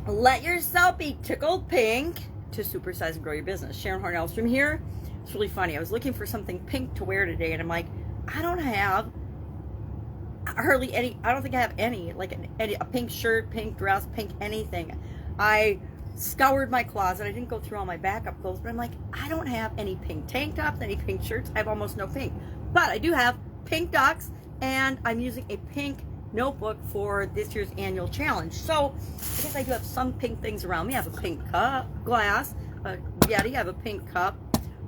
Let yourself be tickled pink to supersize and grow your business. Sharon Horne-Ellstrom here. It's really funny. I was looking for something pink to wear today, and I'm like, I don't have hardly any. I don't think I have any, like a pink shirt, pink dress, pink anything. I scoured my closet. I didn't go through all my backup clothes, but I'm like, I don't have any pink tank tops, any pink shirts. I have almost no pink. But I do have pink ducks, and I'm using a pink notebook for this year's annual challenge. So I guess I do have some pink things around me. I have a pink glass, a Yeti. I have a pink cup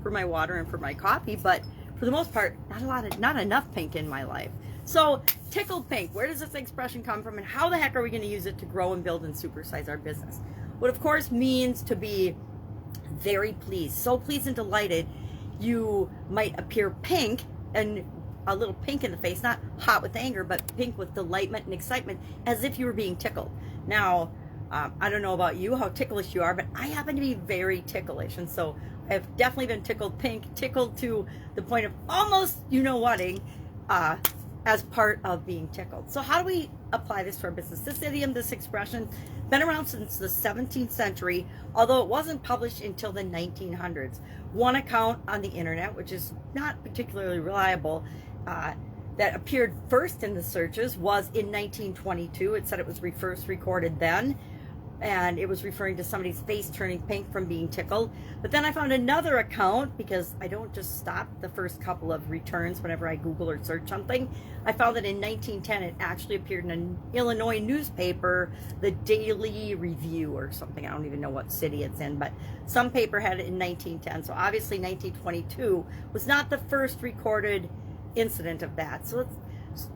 for my water and for my coffee, but for the most part, not enough pink in my life. So tickled pink, where does this expression come from, and how the heck are we going to use it to grow and build and supersize our business? What of course means to be very pleased, so pleased and delighted. You might appear pink and a little pink in the face, not hot with anger, but pink with delightment and excitement, as if you were being tickled. Now, I don't know about you, how ticklish you are, but I happen to be very ticklish. And so I've definitely been tickled pink, tickled to the point of almost you-know-whating, as part of being tickled. So how do we apply this to our business? This idiom, this expression, been around since the 17th century, although it wasn't published until the 1900s. One account on the internet, which is not particularly reliable, that appeared first in the searches was in 1922. It said it was first recorded then, and it was referring to somebody's face turning pink from being tickled. But then I found another account, because I don't just stop the first couple of returns whenever I Google or search something. I found that in 1910 it actually appeared in an Illinois newspaper, the Daily Review or something. I don't even know what city it's in, but some paper had it in 1910. So obviously 1922 was not the first recorded incident of that. So it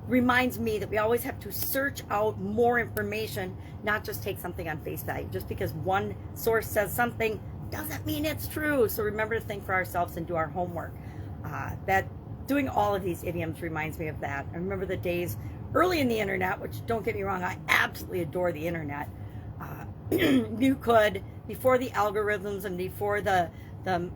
reminds me that we always have to search out more information, not just take something on face value. Just because one source says something doesn't mean it's true. So remember to think for ourselves and do our homework. That doing all of these idioms reminds me of that. I remember the days early in the internet, which, don't get me wrong, I absolutely adore the internet. You could, before the algorithms and before the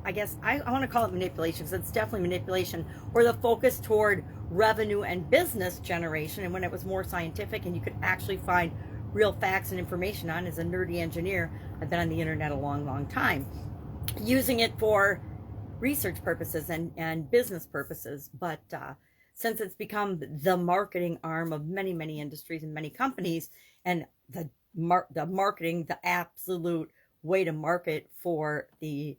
I guess I want to call it manipulation, because it's definitely manipulation, or the focus toward revenue and business generation, and when it was more scientific and you could actually find real facts and information on. As a nerdy engineer, I've been on the internet a long time, using it for research purposes and business purposes. But since it's become the marketing arm of many industries and many companies, and the marketing, the absolute way to market for the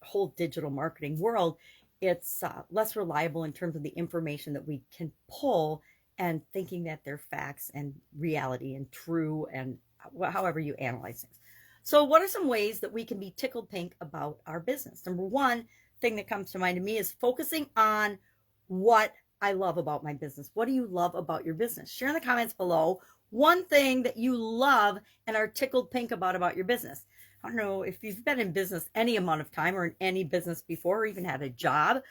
whole digital marketing world, it's less reliable in terms of the information that we can pull, and thinking that they're facts and reality and true, and however you analyze things. So what are some ways that we can be tickled pink about our business? Number one thing that comes to mind to me is focusing on what I love about my business. What do you love about your business? Share in the comments below one thing that you love and are tickled pink about your business. I don't know if you've been in business any amount of time, or in any business before, or even had a job.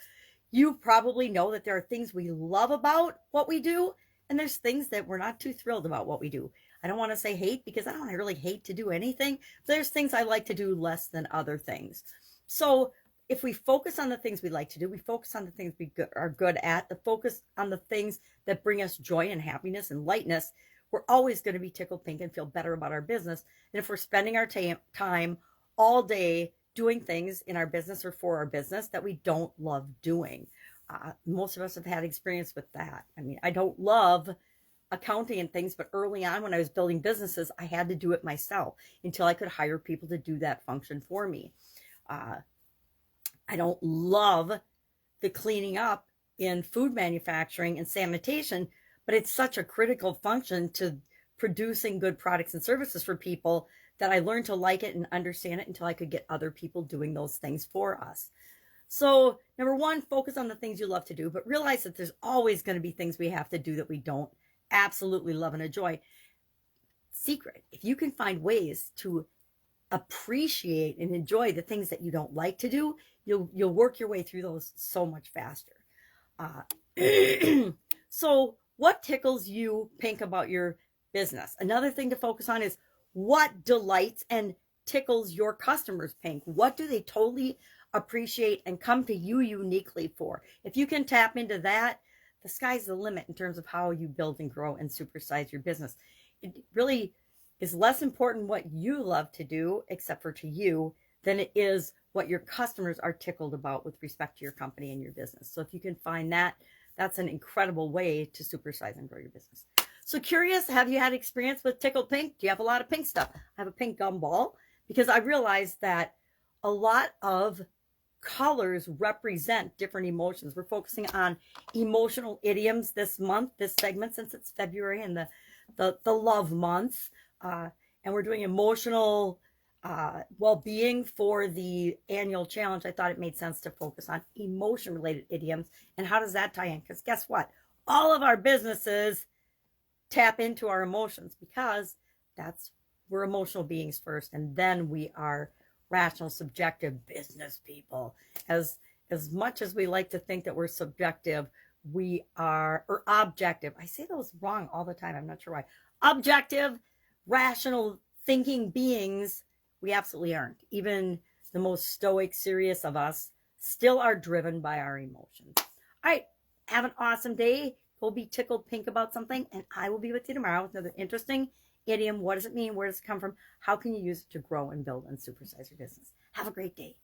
You probably know that there are things we love about what we do, and there's things that we're not too thrilled about what we do. I don't want to say hate, because I don't really hate to do anything. There's things I like to do less than other things. So if we focus on the things we like to do, we focus on the things we are good at, the focus on the things that bring us joy and happiness and lightness, we're always going to be tickled pink and feel better about our business than if we're spending our time all day doing things in our business or for our business that we don't love doing. Most of us have had experience with that. I mean, I don't love accounting and things, but early on when I was building businesses, I had to do it myself until I could hire people to do that function for me. I don't love the cleaning up in food manufacturing and sanitation, but it's such a critical function to producing good products and services for people that I learned to like it and understand it until I could get other people doing those things for us. So number one, focus on the things you love to do, but realize that there's always going to be things we have to do that we don't absolutely love and enjoy. Secret, if you can find ways to appreciate and enjoy the things that you don't like to do, you'll work your way through those so much faster. So what tickles you pink about your business? Another thing to focus on is what delights and tickles your customers pink. What do they totally appreciate and come to you uniquely for? If you can tap into that, the sky's the limit in terms of how you build and grow and supersize your business. It really is less important what you love to do, except for to you, than it is what your customers are tickled about with respect to your company and your business. So if you can find that, that's an incredible way to supersize and grow your business. So curious, have you had experience with Tickled Pink? Do you have a lot of pink stuff? I have a pink gumball because I realized that a lot of colors represent different emotions. We're focusing on emotional idioms this month, this segment, since it's February and the love month. And we're doing emotional well-being for the annual challenge. I thought it made sense to focus on emotion-related idioms. And how does that tie in? Because guess what? All of our businesses tap into our emotions because we're emotional beings first, and then we are rational, subjective business people. As much as we like to think that we're subjective, we are, or objective. I say those wrong all the time. I'm not sure why. Objective, rational thinking beings, we absolutely aren't. Even the most stoic, serious of us still are driven by our emotions. All right, have an awesome day. Go be tickled pink about something, and I will be with you tomorrow with another interesting idiom. What does it mean? Where does it come from? How can you use it to grow and build and supersize your business? Have a great day.